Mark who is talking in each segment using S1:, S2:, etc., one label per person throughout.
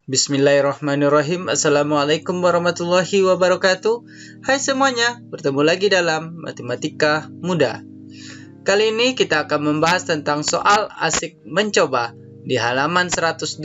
S1: Bismillahirrahmanirrahim. Assalamualaikum warahmatullahi wabarakatuh. Hai semuanya, bertemu lagi dalam Matematika Mudah. Kali ini kita akan membahas tentang soal asik mencoba di halaman 112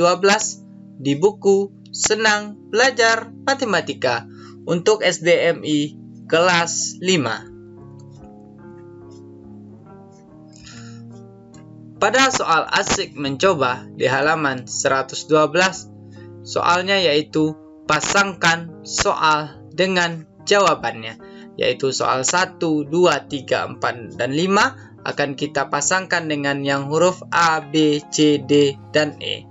S1: di buku Senang Belajar Matematika untuk SDMI kelas 5. Pada soal asik mencoba di halaman 112, soalnya yaitu pasangkan soal dengan jawabannya, yaitu soal 1, 2, 3, 4, dan 5 akan kita pasangkan dengan yang huruf A, B, C, D, dan E.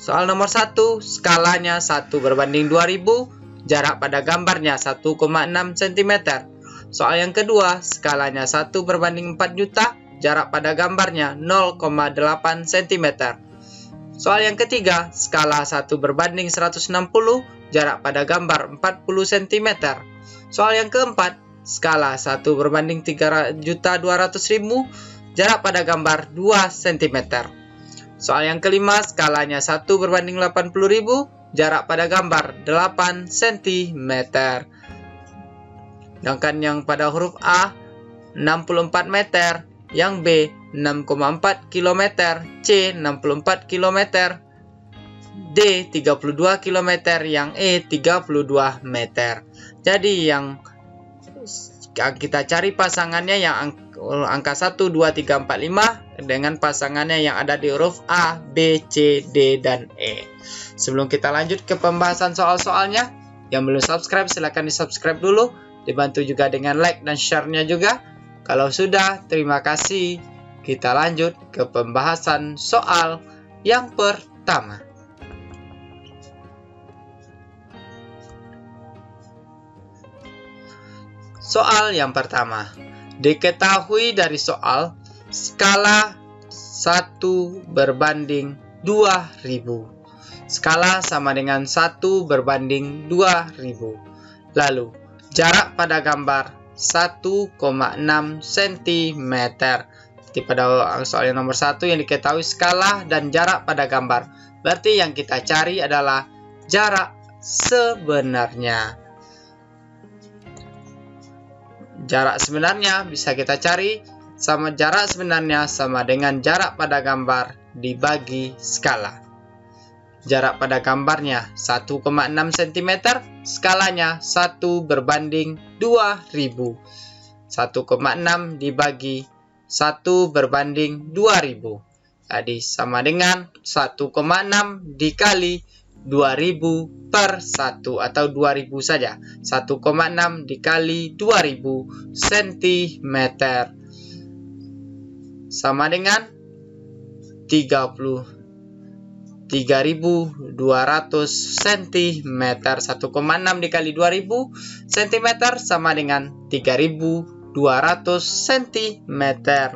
S1: Soal nomor 1, skalanya 1 berbanding 2000, jarak pada gambarnya 1,6 cm. Soal yang kedua, skalanya 1 berbanding 4 juta, jarak pada gambarnya 0,8 cm. Soal yang ketiga, skala 1 berbanding 160, jarak pada gambar 40 cm. Soal yang keempat, skala 1 berbanding 3.200.000, jarak pada gambar 2 cm. Soal yang kelima, skalanya 1 berbanding 80.000, jarak pada gambar 8 cm. Sedangkan yang pada huruf A 64 meter, yang B 6,4 km, C 64 km, D 32 km, yang E 32 meter. Jadi yang kita cari pasangannya yang angka 1, 2, 3, 4, 5 dengan pasangannya yang ada di huruf A, B, C, D, dan E. Sebelum kita lanjut ke pembahasan soal-soalnya, yang belum subscribe silahkan di subscribe dulu. Dibantu juga dengan like dan share-nya juga. Kalau sudah, terima kasih. Kita lanjut ke pembahasan soal yang pertama. Soal yang pertama. Diketahui dari soal, skala 1 berbanding 2000. Skala sama dengan 1 berbanding 2000. Lalu, jarak pada gambar 1,6 cm. Jadi pada soal yang nomor 1 yang diketahui skala dan jarak pada gambar. Berarti yang kita cari adalah jarak sebenarnya. Jarak sebenarnya bisa kita cari sama jarak sebenarnya sama dengan jarak pada gambar dibagi skala. Jarak pada gambarnya 1,6 cm, skalanya 1 berbanding 2000. 1,6 dibagi 1 berbanding 2000. Jadi sama dengan 1,6 dikali 2000 per 1 atau 2000 saja. 1,6 dikali 2000 cm. Sama dengan 3.200 cm. 1,6 dikali 2000 cm sama dengan 3.200 cm.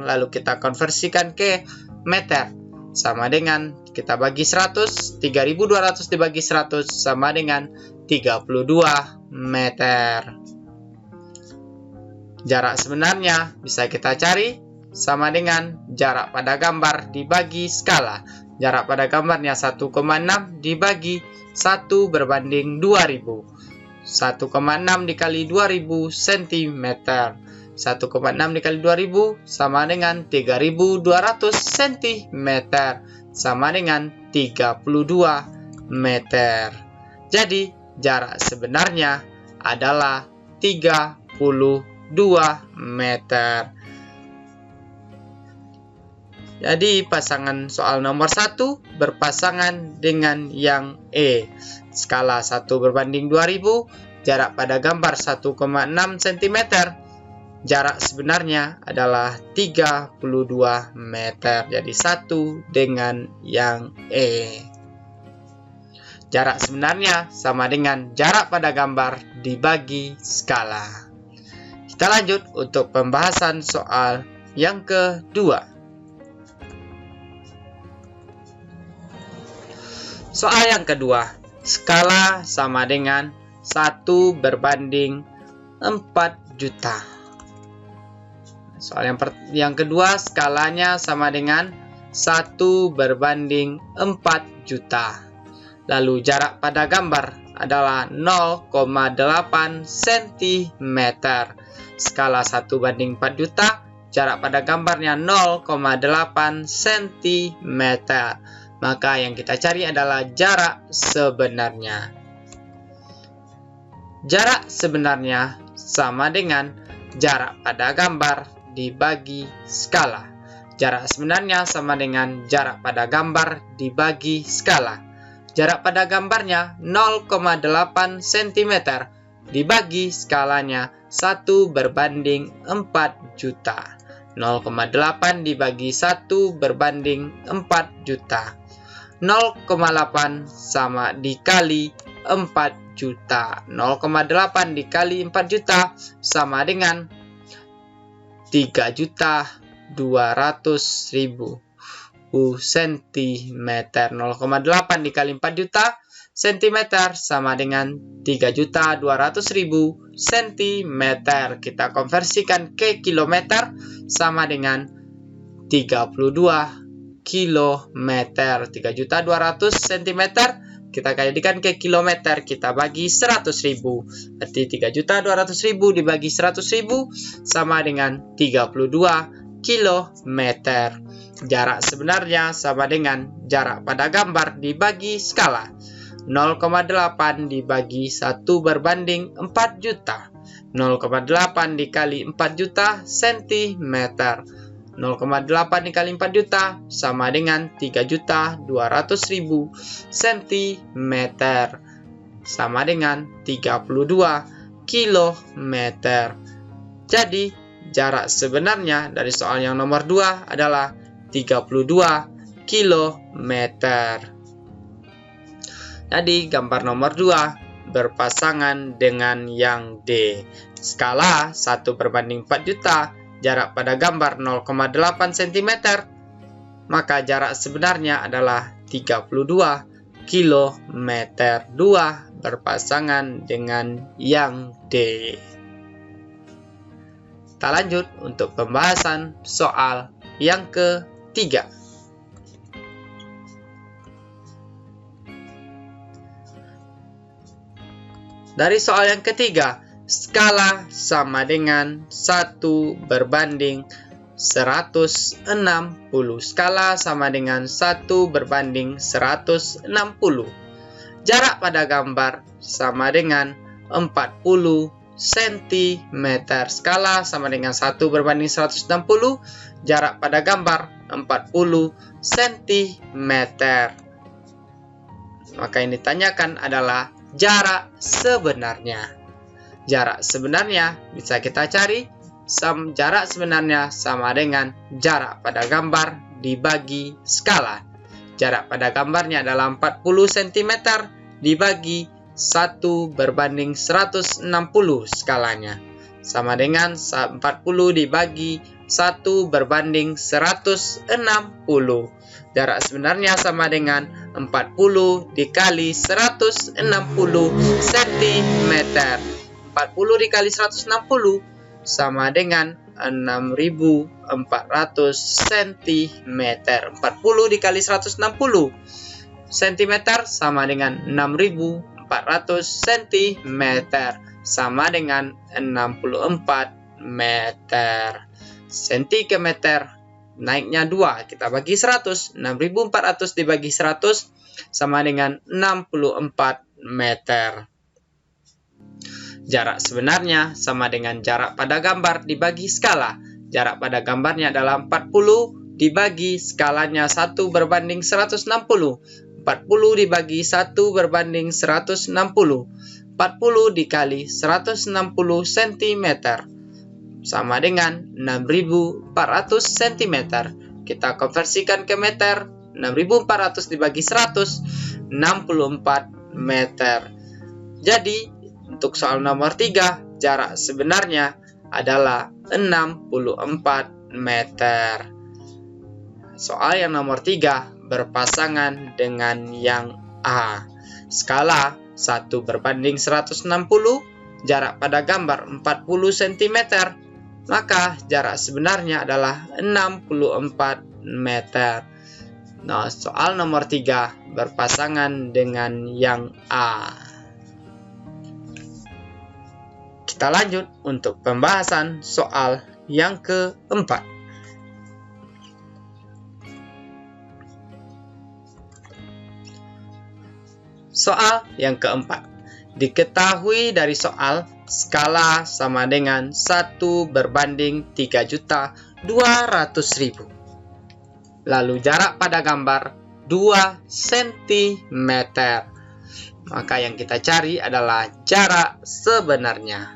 S1: Lalu kita konversikan ke meter. Sama dengan kita bagi 100. 3.200 dibagi 100 sama dengan 32 meter. Jarak sebenarnya bisa kita cari sama dengan jarak pada gambar dibagi skala. Jarak pada gambarnya 1,6 dibagi 1 berbanding 2000. 1,6 dikali 2000 cm. 1,6 dikali 2000 sama dengan 3.200 cm. Sama dengan 32 meter. Jadi jarak sebenarnya adalah 32 meter. Jadi pasangan soal nomor 1 berpasangan dengan yang E. Skala 1 berbanding 2000, jarak pada gambar 1,6 cm. Jarak sebenarnya adalah 32 meter. Jadi 1 dengan yang E. Jarak sebenarnya sama dengan jarak pada gambar dibagi skala. Kita lanjut untuk pembahasan soal yang kedua. Soal yang kedua, skala sama dengan 1 berbanding 4 juta. Soal yang kedua, skalanya sama dengan 1 berbanding 4 juta. Lalu jarak pada gambar adalah 0,8 cm. Skala 1 banding 4 juta, jarak pada gambarnya 0,8 cm. Maka yang kita cari adalah jarak sebenarnya. Jarak sebenarnya sama dengan jarak pada gambar dibagi skala. Jarak sebenarnya sama dengan jarak pada gambar dibagi skala. Jarak pada gambarnya 0,8 cm dibagi skalanya 1 berbanding 4 juta. 0,8 dibagi 1 berbanding 4 juta. 0,8 sama dikali 4 juta. 0,8 dikali 4 juta sama dengan 3.200.000 cm. 0,8 dikali 4 juta cm sama dengan 3.200.000 cm. Kita konversikan ke kilometer sama dengan 32 kilometer. 3.200 cm kita kalikan ke kilometer, kita bagi 100.000. Berarti 3.200.000 dibagi 100.000 sama dengan 32 kilometer. Jarak sebenarnya sama dengan jarak pada gambar dibagi skala. 0,8 dibagi 1 berbanding 4 juta. 0,8 dikali 4 juta cm. 0,8 dikali 4 juta sama dengan 3.200.000 cm. Sama dengan 32 kilometer. Jadi, jarak sebenarnya dari soal yang nomor 2 adalah 32 kilometer. Jadi, gambar nomor 2 berpasangan dengan yang D. Skala 1 berbanding 4 juta. Jarak pada gambar 0,8 cm, maka jarak sebenarnya adalah 32 km. 2 berpasangan dengan yang D. Kita lanjut untuk pembahasan soal yang ketiga. Dari soal yang ketiga, skala sama dengan 1 berbanding 160. Skala sama dengan 1 berbanding 160. Jarak pada gambar sama dengan 40 cm. Skala sama dengan 1 berbanding 160. Jarak pada gambar 40 cm. Maka yang ditanyakan adalah jarak sebenarnya. Jarak sebenarnya bisa kita cari. Jarak sebenarnya sama dengan jarak pada gambar dibagi skala. Jarak pada gambarnya adalah 40 cm dibagi 1 berbanding 160 skalanya. Sama dengan 40 dibagi 1 berbanding 160. Jarak sebenarnya sama dengan 40 dikali 160 cm. 40 dikali 160 sama dengan 6.400 cm. 40 dikali 160 cm sama dengan 6.400 cm. Sama dengan 64 meter. Sentimeter naiknya 2. Kita bagi 100. 6.400 dibagi 100 sama dengan 64 meter. Jarak sebenarnya sama dengan jarak pada gambar dibagi skala. Jarak pada gambarnya adalah 40 dibagi skalanya 1 berbanding 160. 40 dibagi 1 berbanding 160. 40 dikali 160 cm. Sama dengan 6.400 cm. Kita konversikan ke meter. 6.400 dibagi 100. 64 meter. Jadi, untuk soal nomor 3, jarak sebenarnya adalah 64 meter. Soal yang nomor 3 berpasangan dengan yang A. Skala 1 berbanding 160, jarak pada gambar 40 cm, maka jarak sebenarnya adalah 64 meter. Nah, soal nomor 3 berpasangan dengan yang A. Kita lanjut untuk pembahasan soal yang keempat. Soal yang keempat. Diketahui dari soal skala sama dengan 1 berbanding 3.200.000. Lalu jarak pada gambar 2 cm. Maka yang kita cari adalah jarak sebenarnya.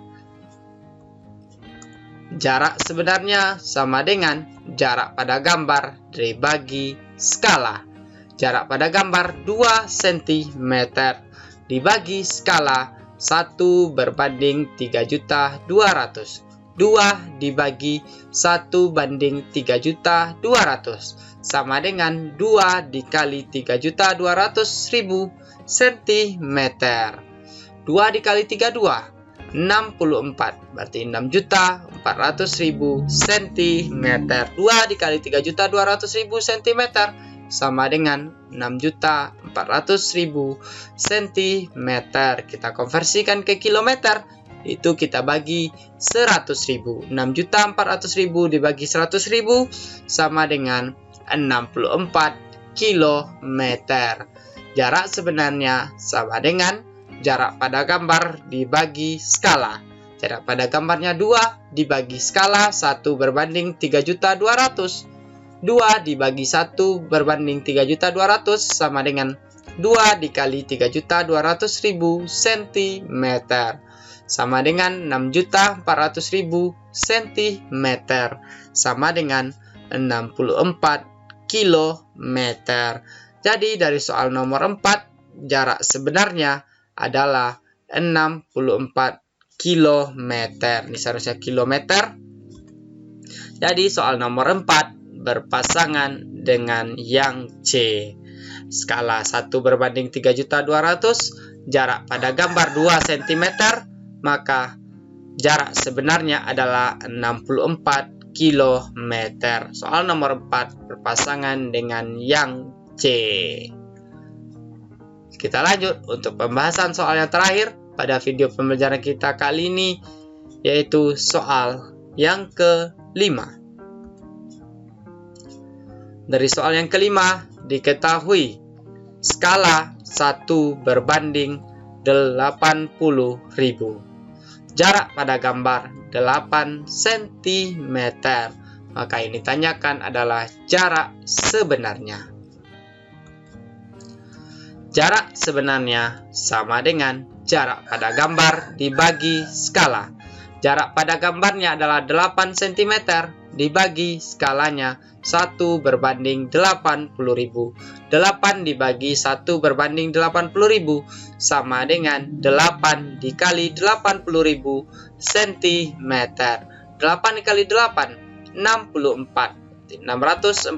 S1: Jarak sebenarnya sama dengan jarak pada gambar dibagi skala. Jarak pada gambar 2 cm dibagi skala 1 berbanding 3.200. 2 dibagi 1 banding 3.200 sama dengan 2 dikali 3.200.000 cm. 2 dikali 32, 64. Berarti 6.400.000 cm. 2 dikali 3.200.000 cm sama dengan 6.400.000 cm. Kita konversikan ke kilometer. Itu kita bagi 100.000. 6.400.000 dibagi 100.000 sama dengan 64 km. Jarak sebenarnya sama dengan jarak pada gambar dibagi skala. Jarak pada gambarnya 2 dibagi skala 1 berbanding 3.200. 2 dibagi 1 berbanding 3.200 sama dengan 2 dikali 3.200.000 cm. Sama dengan 6.400.000 cm. Sama dengan 64 km. Jadi dari soal nomor 4, jarak sebenarnya adalah 64 km. Ini seharusnya kilometer. Jadi soal nomor 4 berpasangan dengan yang C. Skala 1 berbanding 3.200, jarak pada gambar 2 cm, maka jarak sebenarnya adalah 64 km. Soal nomor 4 berpasangan dengan yang C. Kita lanjut untuk pembahasan soal yang terakhir pada video pembelajaran kita kali ini, yaitu soal yang kelima. Dari soal yang kelima, diketahui skala 1 berbanding 80.000. Jarak pada gambar 8 cm. Maka yang ditanyakan adalah jarak sebenarnya. Jarak sebenarnya sama dengan jarak pada gambar dibagi skala. Jarak pada gambarnya adalah 8 cm dibagi skalanya 1 berbanding 80.000. 8 dibagi 1 berbanding 80.000 sama dengan 8 dikali 80.000 cm. 8 dikali 8, 64. 640.000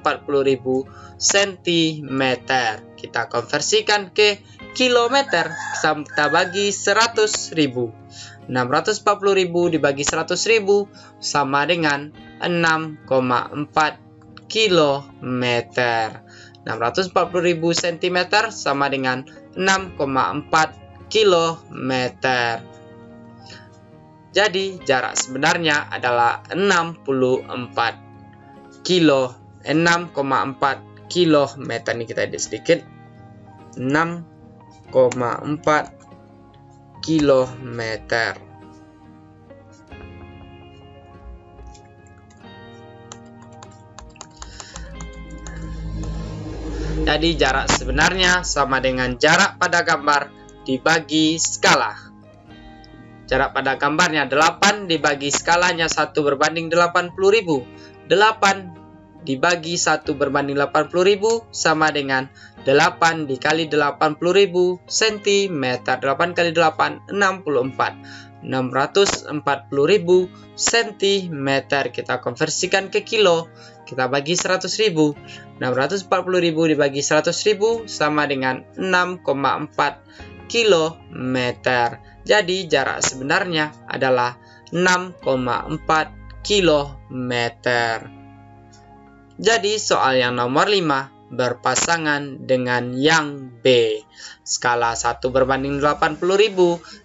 S1: cm. Kita konversikan ke kilometer. Kita bagi 100.000. 640.000 dibagi 100.000 sama dengan 6,4 kilometer. 640.000 cm sama dengan 6,4 kilometer. Jadi jarak sebenarnya adalah 6,4 kilometer. Ini kita edit sedikit. 6,4 kilometer. Jadi jarak sebenarnya sama dengan jarak pada gambar dibagi skala. Jarak pada gambarnya 8 dibagi skalanya 1 berbanding 80.000. 8 dibagi 1 berbanding 80.000 sama dengan 8 dikali 80.000 cm. 8 kali 8, 64. 640.000 cm. Kita konversikan ke kilo. Kita bagi 100.000. 640.000 dibagi 100.000 sama dengan 6,4 kilometer. Jadi jarak sebenarnya adalah 6,4 kilometer. Jadi soal yang nomor 5 berpasangan dengan yang B. Skala 1 berbanding 80.000,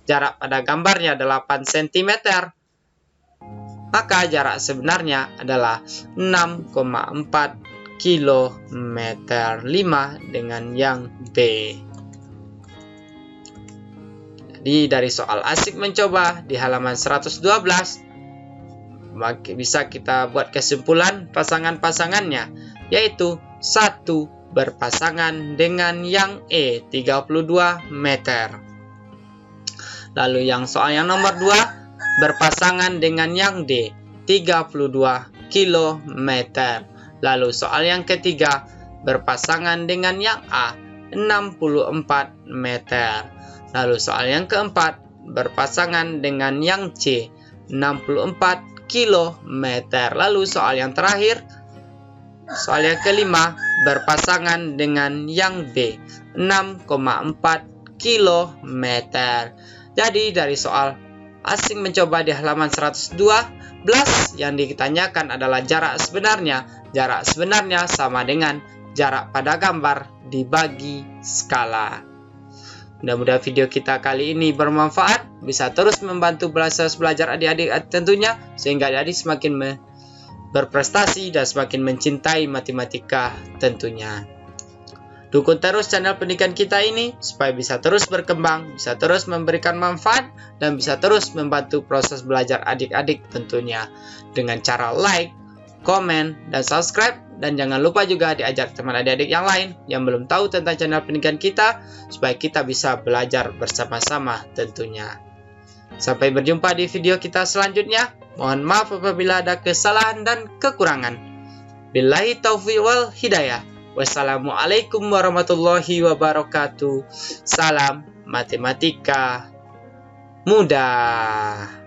S1: jarak pada gambarnya 8 cm. Maka jarak sebenarnya adalah 6,4 km. 5 dengan yang B. Jadi dari soal asik mencoba di halaman 112, bisa kita buat kesimpulan pasangan-pasangannya, yaitu 1 berpasangan dengan yang E 32 meter. Lalu yang soal yang nomor 2 berpasangan dengan yang D 32 km. Lalu soal yang ketiga berpasangan dengan yang A 64 meter. Lalu soal yang keempat berpasangan dengan yang C 64 km. Lalu soal yang terakhir, soal yang kelima berpasangan dengan yang D 6,4 km. Jadi dari soal asing mencoba di halaman 112 yang ditanyakan adalah jarak sebenarnya. Jarak sebenarnya sama dengan jarak pada gambar dibagi skala. Mudah-mudahan video kita kali ini bermanfaat, bisa terus membantu belajar adik-adik tentunya, sehingga adik-adik semakin berprestasi dan semakin mencintai matematika tentunya. Dukung terus channel pendidikan kita ini supaya bisa terus berkembang, bisa terus memberikan manfaat, dan bisa terus membantu proses belajar adik-adik tentunya dengan cara like, komen, dan subscribe. Dan jangan lupa juga diajak teman adik-adik yang lain yang belum tahu tentang channel pendidikan kita supaya kita bisa belajar bersama-sama tentunya. Sampai berjumpa di video kita selanjutnya. Mohon maaf apabila ada kesalahan dan kekurangan. Billahi taufiq wal hidayah. Wassalamualaikum warahmatullahi wabarakatuh. Salam matematika mudah.